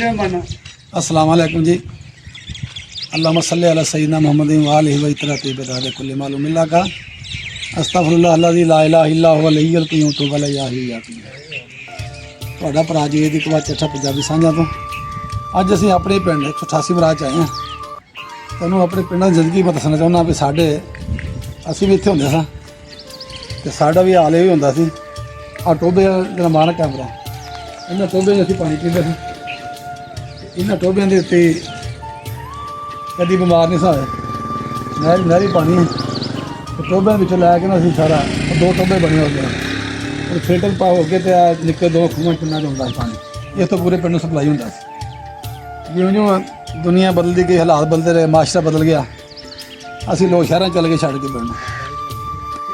अस्सलाम वालेकुम जी। अल्लाहुम्मा सल्ली अला सय्यिदना मुहम्मद व आलिहि व इत्तबाअ बिदाद कुल्ली मालूम मिल्ला का अस्तगफिरुल्लाह अल्लज़ी ला इलाहा इल्ला हुवल हय्युल क़य्यूम तूबा इलैहि। ਤੁਹਾਡਾ ਭਰਾ ਜੀ ਦੀ ਕਵਾ ਚੱਠਾ ਪੰਜਾਬੀ ਸਾਂਝਾ ਤੋਂ ਅੱਜ ਅਸੀਂ ਆਪਣੇ ਪਿੰਡ 188 ਮਰਾਜ 'ਚ ਆਏ ਹਾਂ। ਤੁਹਾਨੂੰ ਆਪਣੇ ਪਿੰਡਾਂ ਦੀ ਜ਼ਿੰਦਗੀ ਮੈਂ ਦੱਸਣਾ ਚਾਹੁੰਦਾ ਵੀ ਅਸੀਂ ਵੀ ਇੱਥੇ ਹੁੰਦੇ ਸਾਂ ਅਤੇ ਸਾਡਾ ਵੀ ਹਾਲ ਇਹ ਵੀ ਹੁੰਦਾ ਸੀ। ਆਹ ਟੋਭੇ ਜਿਹੜਾ ਮਾਨ ਕੈਮਰਾ ਇਹਨਾਂ ਟੋਭੇ 'ਚ ਅਸੀਂ ਪਾਣੀ ਪੀਂਦੇ ਸੀ। ਇਹਨਾਂ ਟੋਭਿਆਂ ਦੇ ਉੱਤੇ ਕਦੀ ਬਿਮਾਰ ਨਹੀਂ ਸਾ ਹੋਏ। ਨਹਿਰੀ ਪਾਣੀ ਹੈ ਟੋਭਿਆਂ ਵਿੱਚੋਂ ਲੈ ਕੇ ਨਾ ਅਸੀਂ ਸਾਰਾ 2 ਟੋਭੇ ਬਣੇ ਹੋ ਗਏ और फिल्टर पा हो के तो निक्के 2 खूह पिंडा ਹੁੰਦਾ ਸੀ पानी। इस तो पूरे पिंड सप्लाई ਹੁੰਦਾ ਸੀ। ਜਿਉਂ ਜਿਉਂ ਦੁਨੀਆ ਬਦਲਦੀ ਗਈ ਹਾਲਾਤ ਬਦਲਦੇ ਰਹੇ ਮਾਸ਼ਰਾ ਬਦਲ ਗਿਆ ਅਸੀਂ ਲੋਕ ਸ਼ਹਿਰਾਂ ਚਲੇ ਗਏ ਛੱਡ ਕੇ ਪਿੰਡ।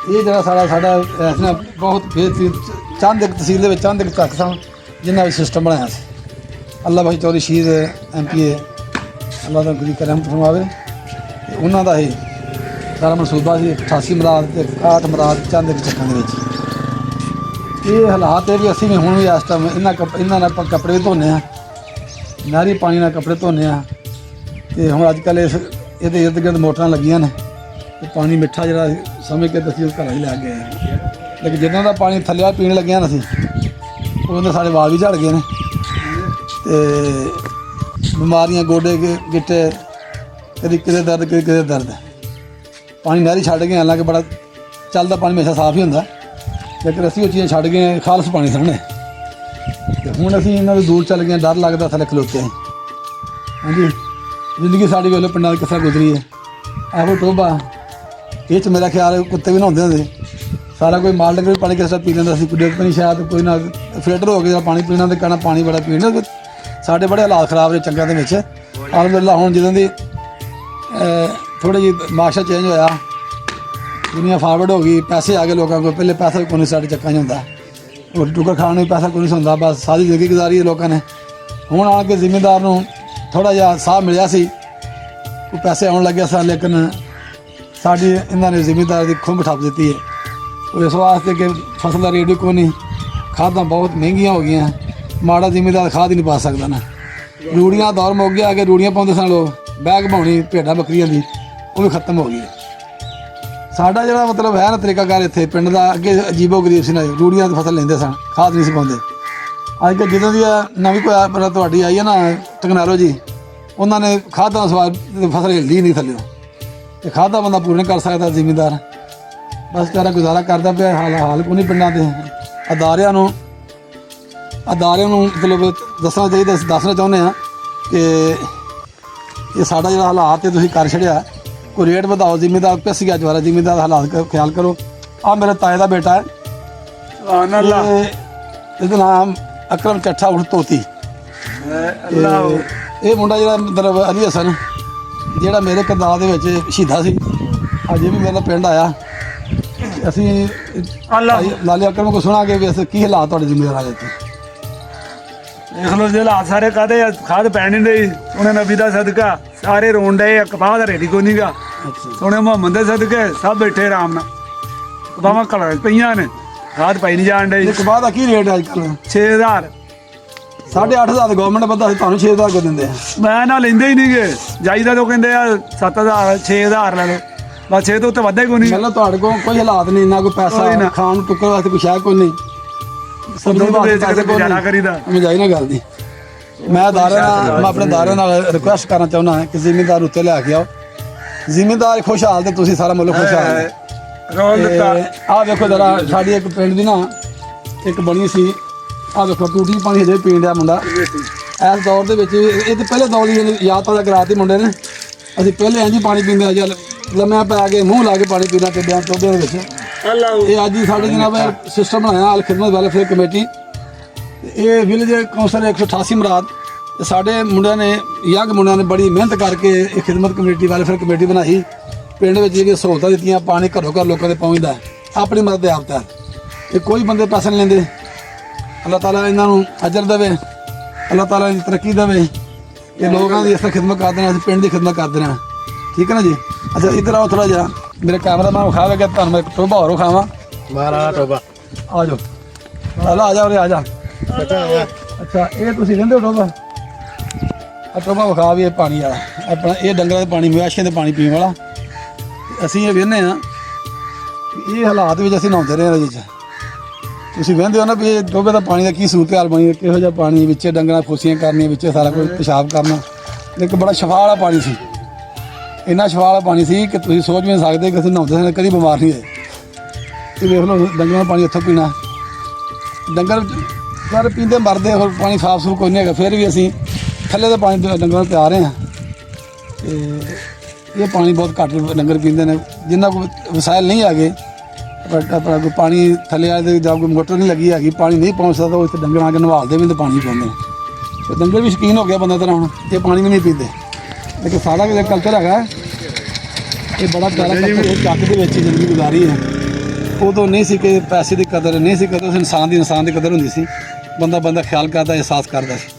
ਇਹ ਜਿਹੜਾ ਸਾਡਾ ਇਸ ਨਾਲ ਬਹੁਤ ਬੇਹਤਰੀਨ ਚੰਦ ਇੱਕ ਤਹਿਸੀਲ ਦੇ ਵਿੱਚ ਚੰਦ ਇੱਕ ਤੱਕ ਸਨ ਜਿਨ੍ਹਾਂ ਵਿੱਚ ਸਿਸਟਮ ਬਣਾਇਆ ਸੀ। ਅੱਲਾ ਭਾਈ ਚੌਧਰੀ ਸ਼ਹੀਦ MP ਅੱਲਾ ਦਾ ਗੁਰੂ ਕਰਮ ਫਰਮਾਵੇ ਉਹਨਾਂ ਦਾ ਇਹ ਸਾਰਾ ਮਨਸੂਬਾ ਸੀ 88 ਮਰਾਦ ਤੇ 61 ਮਰਾਦ ਚੰਦ ਇੱਕ ਚੱਕਾਂ ਦੇ ਵਿੱਚ। ਇਹ ਹਾਲਾਤ ਹੈ ਵੀ ਅਸੀਂ ਵੀ ਹੁਣ ਵੀ ਇਸ ਟਾਈਮ ਇਹਨਾਂ ਨਾਲ ਆਪਾਂ ਕੱਪੜੇ ਵੀ ਧੋਂਦੇ ਹਾਂ ਨਹਿਰੀ ਪਾਣੀ ਨਾਲ ਕੱਪੜੇ ਧੋਂਦੇ ਹਾਂ। ਅਤੇ ਹੁਣ ਅੱਜ ਕੱਲ੍ਹ ਇਹਦੇ ਇਰਦ ਗਿਰਦ ਮੋਟਰਾਂ ਲੱਗੀਆਂ ਨੇ ਅਤੇ ਪਾਣੀ ਮਿੱਠਾ ਜਿਹੜਾ ਸਮਝ ਕੇ ਅਸੀਂ ਘਰਾਂ 'ਚ ਲੈ ਗਏ। ਲੇਕਿਨ ਜਿੱਦਾਂ ਦਾ ਪਾਣੀ ਥੱਲੇ ਪੀਣ ਲੱਗਿਆ ਨਾ ਅਸੀਂ ਉਹਦੇ ਸਾਡੇ ਵਾਲ ਵੀ ਝੜ ਗਏ ਨੇ ਅਤੇ ਬਿਮਾਰੀਆਂ ਗੋਡੇ ਗਿੱਟੇ ਕਦੀ ਕਿਤੇ ਦਰਦ ਕਦੀ ਕਿਤੇ ਦਰਦ। ਪਾਣੀ ਨਹਿਰੀ ਛੱਡ ਗਏ ਹਾਲਾਂਕਿ ਬੜਾ ਚੱਲਦਾ ਪਾਣੀ ਹਮੇਸ਼ਾ ਸਾਫ਼ ਹੀ ਹੁੰਦਾ ਲੇਕਿਨ ਅਸੀਂ ਉਹ ਚੀਜ਼ਾਂ ਛੱਡ ਗਏ ਖਾਲਸ ਪਾਣੀ ਸਾਹਮਣੇ। ਅਤੇ ਹੁਣ ਅਸੀਂ ਇਹਨਾਂ ਤੋਂ ਦੂਰ ਚੱਲ ਗਏ ਡਰ ਲੱਗਦਾ ਥੱਲੇ ਖਲੋਤੇ। ਹਾਂਜੀ ਜ਼ਿੰਦਗੀ ਸਾਡੀ ਵੇਲੇ ਪਿੰਡਾਂ ਦੀ ਕਿਸ ਤਰ੍ਹਾਂ ਗੁਜ਼ਰੀ ਹੈ। ਇਹੋ ਟੋਭਾ ਇਹ 'ਚ ਮੇਰਾ ਖਿਆਲ ਕੁੱਤੇ ਵੀ ਨਹਾਉਂਦੇ ਹੁੰਦੇ ਸਾਰਾ ਕੋਈ ਮਾਲ ਡੰਗਰ ਵੀ ਪਾਣੀ ਕਿਸ ਤਰ੍ਹਾਂ ਪੀ ਲੈਂਦਾ ਸੀ। ਕੋਈ ਡਿੱਗ ਨਹੀਂ ਸ਼ਾਇਦ ਕੋਈ ਨਾ ਫਿਲਟਰ ਹੋ ਕੇ ਜਿਹੜਾ ਪਾਣੀ ਪੀਣਾ ਅਤੇ ਕਹਿਣਾ ਪਾਣੀ ਬੜਾ ਪੀਣਾ। ਸਾਡੇ ਬੜੇ ਹਾਲਾਤ ਖਰਾਬ ਰਹੇ ਚੰਗਾਂ ਦੇ ਵਿੱਚ। ਅਲਹਮਦੁਲਿਲਾ ਹੁਣ ਜਦੋਂ ਦੀ ਥੋੜ੍ਹੀ ਜਿਹੀ ਮਾਸ਼ਾ ਚੇਂਜ ਹੋਇਆ ਦੁਨੀਆ ਫਾਰਵਰਡ ਹੋ ਗਈ ਪੈਸੇ ਆ ਗਏ ਲੋਕਾਂ ਕੋਲ। ਪਹਿਲੇ ਪੈਸਾ ਵੀ ਕੋਈ ਨਹੀਂ ਸਾਡੇ ਚੱਕਾਂ 'ਚ ਹੁੰਦਾ ਰੋਟੀ ਟੁੱਕਰ ਖਾਣ ਨੂੰ ਵੀ ਪੈਸਾ ਕੋਈ ਨਹੀਂ ਹੁੰਦਾ ਬਸ ਸਾਰੀ ਜ਼ਿੰਦਗੀ ਗੁਜ਼ਾਰੀ ਹੈ ਲੋਕਾਂ ਨੇ। ਹੁਣ ਆ ਕੇ ਜ਼ਿਮੀਂਦਾਰ ਨੂੰ ਥੋੜ੍ਹਾ ਜਿਹਾ ਸਾਹ ਮਿਲਿਆ ਸੀ ਕੋਈ ਪੈਸੇ ਆਉਣ ਲੱਗਿਆ ਸਨ ਲੇਕਿਨ ਸਾਡੀ ਇਹਨਾਂ ਨੇ ਜ਼ਿਮੀਂਦਾਰ ਦੀ ਖੁੰਬ ਠੱਪ ਦਿੱਤੀ ਹੈ। ਉਹ ਇਸ ਵਾਸਤੇ ਕਿ ਫਸਲ ਦਾ ਰੇਟ ਵੀ ਕੋਈ ਨਹੀਂ ਖਾਦਾਂ ਬਹੁਤ ਮਹਿੰਗੀਆਂ ਹੋ ਗਈਆਂ ਮਾੜਾ ਜ਼ਿਮੀਂਦਾਰ ਖਾਦ ਹੀ ਨਹੀਂ ਪਾ ਸਕਦਾ ਨਾ। ਰੂੜੀਆਂ ਦੌਰ ਮੁੱਕ ਗਿਆ ਕਿ ਰੂੜੀਆਂ ਪਾਉਂਦੇ ਸਨ ਲੋਕ ਬੈਗ ਪਾਉਣੀ ਭੇਡਾਂ ਬੱਕਰੀਆਂ ਦੀ ਉਹ ਵੀ ਖਤਮ ਹੋ ਗਈ ਹੈ। ਸਾਡਾ ਜਿਹੜਾ ਮਤਲਬ ਹੈ ਨਾ ਤਰੀਕਾਕਾਰ ਇੱਥੇ ਪਿੰਡ ਦਾ ਅੱਗੇ ਅਜੀਬੋ ਗਰੀਬ ਸੀ ਨਾ ਰੂੜੀਆਂ ਦੀ ਫਸਲ ਲੈਂਦੇ ਸਨ ਖਾਦ ਨਹੀਂ ਸੀ ਪਾਉਂਦੇ। ਅੱਜ ਕੱਲ੍ਹ ਜਦੋਂ ਦੀ ਨਵੀਂ ਕੋਈ ਤੁਹਾਡੀ ਆਈ ਹੈ ਨਾ ਟੈਕਨੋਲੋਜੀ ਉਹਨਾਂ ਨੇ ਖਾਦਾਂ ਦਾ ਸਵਾਦ ਫਸਲ ਹਿਲਦੀ ਨਹੀਂ ਥੱਲੇ ਅਤੇ ਖਾਦਾਂ ਬੰਦਾ ਪੂਰਾ ਨਹੀਂ ਕਰ ਸਕਦਾ ਜ਼ਿਮੀਂਦਾਰ ਬਸ ਵਿਚਾਰਾ ਗੁਜ਼ਾਰਾ ਕਰਦਾ ਪਿਆ। ਹਾਲ ਕੋਈ ਨਹੀਂ ਪਿੰਡਾਂ ਦੇ ਅਦਾਰਿਆਂ ਨੂੰ ਮਤਲਬ ਦੱਸਣਾ ਚਾਹੀਦਾ। ਅਸੀਂ ਦੱਸਣਾ ਚਾਹੁੰਦੇ ਹਾਂ ਕਿ ਇਹ ਸਾਡਾ ਜਿਹੜਾ ਹਾਲਾਤ ਹੈ ਤੁਸੀਂ ਕਰ ਛੱਡਿਆ ਕੋਈ ਰੇਟ ਵਧਾਓ ਜ਼ਿਮੀਂਦਾਰ ਪੈਸੀ ਅੱਜ ਵਾਲਾ ਜ਼ਿਮੀਂਦਾਰ ਹਾਲਾਤ ਦਾ ਖਿਆਲ ਕਰੋ। ਆਹ ਮੇਰੇ ਤਾਏ ਦਾ ਬੇਟਾ ਹੈ ਇਹਦਾ ਨਾਮ ਅਕਰਮ ਚੱਠਾ ਉਰਫ ਤੋਤੀ। ਇਹ ਮੁੰਡਾ ਜਿਹੜਾ ਮਤਲਬ ਅਲੀ ਹਸਨ ਜਿਹੜਾ ਮੇਰੇ ਕਿਰਦਾਰ ਦੇ ਵਿੱਚ ਸ਼ਹੀਦਾ ਸੀ ਅਜੇ ਵੀ ਮੇਰਾ ਪਿੰਡ ਆਇਆ। ਅਸੀਂ ਲਾਲੇ ਅਕਰਮ ਕੋਲ ਸੁਣਾਂਗੇ ਵੀ ਕੀ ਹਾਲਾਤ ਤੁਹਾਡੇ ਜ਼ਿਮੀਂਦਾਰਾਂ ਦੇ ਇੱਥੇ। ਦੇਖ ਲਓ ਜੇ ਹਾਲਾਤ ਸਾਰੇ ਕਾਹਦੇ ਖਾਦ ਪੈਣ ਨਹੀਂ ਡਈ ਉਹਨੇ ਨਬੀ ਦਾ ਸਦਕਾ ਸਾਰੇ ਰੋਣ ਡਏ ਕਪਾਹ ਦਾ ਰੇਟ ਹੀ ਕੋਈ ਨਹੀਂ ਗਾ। ਸੋਹਣੇ ਮੁਹੰਮਦ ਦੇ ਸਦਕੇ ਸਭ ਬੈਠੇ ਆਰਾਮ ਨਾਲ ਕਪਾਹਾਂ ਕਲਾ ਪਈਆਂ ਨੇ ਖਾਦ ਪਾਈ ਨਹੀਂ ਜਾਣ ਡਈ। ਕਪਾਹ ਦਾ ਕੀ ਰੇਟ ਹੈ ਅੱਜ ਕੱਲ੍ਹ 6000 8,500 ਗੌਰਮੈਂਟ ਬੰਦਾ ਸੀ ਤੁਹਾਨੂੰ 6,000 ਕੋ ਦਿੰਦੇ ਆ। ਮੈਂ ਨਾ ਲੈਂਦੇ ਹੀ ਨਹੀਂ ਗੇ ਜਾਈਦਾ ਤਾਂ ਕਹਿੰਦੇ ਆ 7,000 6,000 ਲੈ ਲਓ ਬਸ 6 ਤੋਂ ਉੱਤੇ ਵੱਧਾ ਹੀ ਕੋਈ ਨਹੀਂ। ਮਤਲਬ ਤੁਹਾਡੇ ਕੋਲ ਕੋਈ ਹਾਲਾਤ ਨਹੀਂ ਨਾ ਕੋਈ ਪੈਸਾ ਖਾਣ ਨੂੰ ਟੁੱਕਰ ਵਾਸਤੇ ਕੋਈ ਸ਼ਾਇਦ ਕੋਈ ਨਹੀਂ ਗੁਜ਼ਾਰਾ ਕਰੀਦਾ ਮਜਾਈ ਨਾ ਗੱਲ ਦੀ। ਮੈਂ ਆਪਣੇ ਦਾਰਿਆਂ ਨਾਲ ਰਿਕੁਐਸਟ ਕਰਨਾ ਚਾਹੁੰਦਾ ਹਾਂ ਕਿ ਜ਼ਿਮੀਂਦਾਰ ਉੱਤੇ ਲਿਆ ਕੇ ਆਓ। ਜ਼ਿਮੀਂਦਾਰ ਖੁਸ਼ਹਾਲ ਤੇ ਤੁਸੀਂ ਸਾਰਾ ਮੁਲਕ ਖੁਸ਼ਹਾਲ ਹੈ। ਆਹ ਵੇਖੋ ਜਰਾ ਸਾਡੀ ਇੱਕ ਪਿੰਡ ਦੀ ਨਾ ਇੱਕ ਬਣੀ ਸੀ ਆਹ ਵੇਖੋ ਟੂਟੀ ਪਾਣੀ ਹਜੇ ਪੀਣ ਡਿਆ ਮੁੰਡਾ ਇਸ ਦੌਰ ਦੇ ਵਿੱਚ। ਇਹ ਤਾਂ ਪਹਿਲੇ ਦੌਰ ਦੀ ਯਾਦ ਤਾਂ ਕਰਾਤੀ ਮੁੰਡੇ ਨੇ। ਅਸੀਂ ਪਹਿਲੇ ਇੰਝ ਹੀ ਪਾਣੀ ਪੀਂਦੇ ਹਾਂ ਜਲ ਲੰਮਿਆਂ ਪੈ ਕੇ ਮੂੰਹ ਲਾ ਕੇ ਪਾਣੀ ਪੀਣਾ ਟਿੱਡਿਆਂ ਟੋਭਿਆਂ ਦੇ ਵਿੱਚ। ਇਹ ਅੱਜ ਹੀ ਸਾਡੇ ਜਨਾਬ ਸਿਸਟਮ ਬਣਾਇਆ ਅਲ ਖਿਦਮਤ ਵੈਲਫੇਅਰ ਕਮੇਟੀ। ਇਹ ਵਿਲੇਜ ਕੌਂਸਲ 188 ਮਰਾਦ ਸਾਡੇ ਮੁੰਡਿਆਂ ਨੇ ਯੰਗ ਮੁੰਡਿਆਂ ਨੇ ਬੜੀ ਮਿਹਨਤ ਕਰਕੇ ਇਹ ਖਿਦਮਤ ਕਮੇਟੀ ਵੈਲਫੇਅਰ ਕਮੇਟੀ ਬਣਾਈ। ਪਿੰਡ ਵਿੱਚ ਜਿਹੜੀਆਂ ਸਹੂਲਤਾਂ ਦਿੱਤੀਆਂ ਪਾਣੀ ਘਰੋਂ ਘਰ ਲੋਕਾਂ ਦੇ ਪਹੁੰਚਦਾ ਆਪਣੀ ਮਦਦ ਦੇ ਆਪ ਇਹ ਕੋਈ ਬੰਦੇ ਪੈਸੇ ਨਹੀਂ ਲੈਂਦੇ। ਅੱਲਾਹ ਤਾਲਾ ਇਹਨਾਂ ਨੂੰ ਅਜਰ ਦੇਵੇ ਅੱਲਾਹ ਤਾਲਾ ਦੀ ਤਰੱਕੀ ਦੇਵੇ। ਇਹ ਲੋਕਾਂ ਦੀ ਇਸ ਤਰ੍ਹਾਂ ਖਿਦਮਤ ਕਰਦੇ ਨੇ ਅਸੀਂ ਪਿੰਡ ਦੀ ਖਿਦਮਤ ਕਰਦੇ ਹਾਂ ਠੀਕ ਹੈ ਨਾ ਜੀ। ਅੱਛਾ ਇੱਧਰ ਆਓ ਥੋੜ੍ਹਾ ਜਿਹਾ ਮੇਰੇ ਕੈਮਰਾਮੈਨ ਵਿਖਾਵੇ ਕਿ ਤੁਹਾਨੂੰ ਮੈਂ ਇੱਕ ਟੋਭਾ ਹੋਰ ਵਿਖਾਵਾਂ ਮਾਰਾ ਟੋਭਾ ਆ ਜਾਓ ਆ ਜਾ ਉਰੇ ਆ ਜਾ। ਅੱਛਾ ਇਹ ਤੁਸੀਂ ਕਹਿੰਦੇ ਹੋ ਟੋਭਾ ਟੋਭਾ ਵਿਖਾ ਵੀ ਇਹ ਪਾਣੀ ਵਾਲਾ ਆਪਣਾ ਇਹ ਡੰਗਰਾਂ ਦੇ ਪਾਣੀ ਮਵੇਸ਼ੀਆਂ ਦੇ ਪਾਣੀ ਪੀਣ ਵਾਲਾ। ਅਸੀਂ ਇਹ ਵੇਖਦੇ ਹਾਂ ਇਹ ਹਾਲਾਤ ਵਿੱਚ ਅਸੀਂ ਨਹਾਉਂਦੇ ਰਹੇ ਇਹਦੇ 'ਚ। ਤੁਸੀਂ ਵੇਖਦੇ ਹੋ ਨਾ ਵੀ ਇਹ ਟੋਭੇ ਦਾ ਪਾਣੀ ਦਾ ਕੀ ਸੂਰਤ ਹਾਲ ਬਣੀ ਹੈ, ਕਿਹੋ ਜਿਹਾ ਪਾਣੀ ਵਿੱਚ ਡੰਗਰਾਂ ਖੁਸ਼ੀਆਂ ਕਰਨੀਆਂ, ਵਿੱਚ ਸਾਰਾ ਕੁਝ ਪਿਸ਼ਾਬ ਕਰਨਾ। ਇੱਕ ਬੜਾ ਸ਼ਫਾ ਵਾਲਾ ਪਾਣੀ ਸੀ, ਇੰਨਾ ਸ਼ਫਾ ਵਾਲਾ ਪਾਣੀ ਸੀ ਕਿ ਤੁਸੀਂ ਸੋਚ ਵੀ ਨਹੀਂ ਸਕਦੇ ਕਿ ਅਸੀਂ ਨਹਾਉਂਦੇ ਸੀ ਕਦੀ ਬਿਮਾਰ ਨਹੀਂ ਹੋਏ। ਇਹ ਵੇਖ ਲਓ ਡੰਗਰਾਂ ਦਾ ਪਾਣੀ ਇੱਥੋਂ ਪੀਣਾ, ਡੰਗਰ ਸਾਰੇ ਪੀਂਦੇ ਮਰਦੇ, ਹੋਰ ਪਾਣੀ ਸਾਫ ਸੁਫ ਕੋਈ ਨਹੀਂ ਹੈਗਾ। ਫਿਰ ਵੀ ਅਸੀਂ ਥੱਲੇ ਦਾ ਪਾਣੀ ਡੰਗਰਾਂ ਨੂੰ ਪਿਆ ਰਹੇ ਹਾਂ ਤੇ ਇਹ ਪਾਣੀ ਬਹੁਤ ਘੱਟ ਡੰਗਰ ਪੀਂਦੇ ਨੇ। ਜਿੰਨਾ ਕੋਈ ਵਸਾਇਲ ਨਹੀਂ ਹੈਗੇ, ਆਪਣਾ ਕੋਈ ਪਾਣੀ ਥੱਲੇ ਵਾਲੇ ਜਾਂ ਕੋਈ ਮੋਟਰ ਨਹੀਂ ਲੱਗੀ ਹੈਗੀ, ਪਾਣੀ ਨਹੀਂ ਪਹੁੰਚ ਸਕਦਾ, ਉਹ ਇੱਥੇ ਡੰਗਰ ਆ ਕੇ ਨਵਾਲਦੇ ਵੀ ਤੇ ਪਾਣੀ ਪਾਉਂਦੇ ਨੇ। ਤੇ ਡੰਗਰ ਵੀ ਸ਼ੌਕੀਨ ਹੋ ਗਿਆ ਬੰਦਾ ਤਰ੍ਹਾਂ, ਹੁਣ ਇਹ ਪਾਣੀ ਵੀ ਨਹੀਂ ਪੀਂਦੇ। ਲੇਕਿਨ ਸਾਡਾ ਜਿਹੜਾ ਕਲਚਰ ਹੈਗਾ ਇਹ ਬੜਾ ਪਿਆਰਾ ਕਲਚਰ, ਇਹ ਚੱਕ ਦੇ ਵਿੱਚ ਜ਼ਿੰਦਗੀ ਗੁਜ਼ਾਰੀ ਹੈ। ਉਦੋਂ ਨਹੀਂ ਸੀ ਕਿ ਪੈਸੇ ਦੀ ਕਦਰ ਨਹੀਂ ਸੀ, ਕਦਰ ਉਸ ਇਨਸਾਨ ਦੀ ਕਦਰ ਹੁੰਦੀ ਸੀ। ਬੰਦਾ ਖਿਆਲ ਕਰਦਾ, ਅਹਿਸਾਸ ਕਰਦਾ ਸੀ।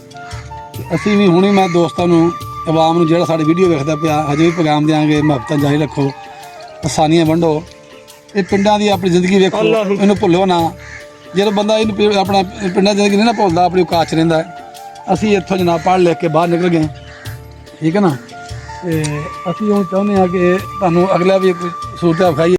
ਅਸੀਂ ਵੀ ਹੁਣੇ ਮੈਂ ਦੋਸਤਾਂ ਨੂੰ, ਆਵਾਮ ਨੂੰ ਜਿਹੜਾ ਸਾਡੀ ਵੀਡੀਓ ਵੇਖਦਾ ਪਿਆ, ਹਜੇ ਵੀ ਪੈਗਾਮ ਦਿਆਂਗੇ, ਮੁਹੱਬਤਾਂ ਜਾਰੀ ਰੱਖੋ, ਆਸਾਨੀਆਂ ਵੰਡੋ। ਇਹ ਪਿੰਡਾਂ ਦੀ ਆਪਣੀ ਜ਼ਿੰਦਗੀ ਵੇਖੋ, ਇਹਨੂੰ ਭੁੱਲੋ ਨਾ। ਜਦੋਂ ਬੰਦਾ ਇਹਨੂੰ ਆਪਣਾ ਪਿੰਡਾਂ ਦੀ ਜ਼ਿੰਦਗੀ ਨਹੀਂ ਨਾ ਭੁੱਲਦਾ, ਆਪਣੀ ਔਕਾਤ 'ਚ ਰਹਿੰਦਾ। ਅਸੀਂ ਇੱਥੋਂ ਜਨਾਬ ਪੜ੍ਹ ਲਿਖ ਕੇ ਬਾਹਰ ਨਿਕਲ ਗਏ, ਠੀਕ ਹੈ ਨਾ। ਤੇ ਅਸੀਂ ਹੁਣ ਚਾਹੁੰਦੇ ਹਾਂ ਕਿ ਤੁਹਾਨੂੰ ਅਗਲਾ ਵੀ ਕੋਈ ਸਹੂਲਤ ਵਿਖਾਈਏ।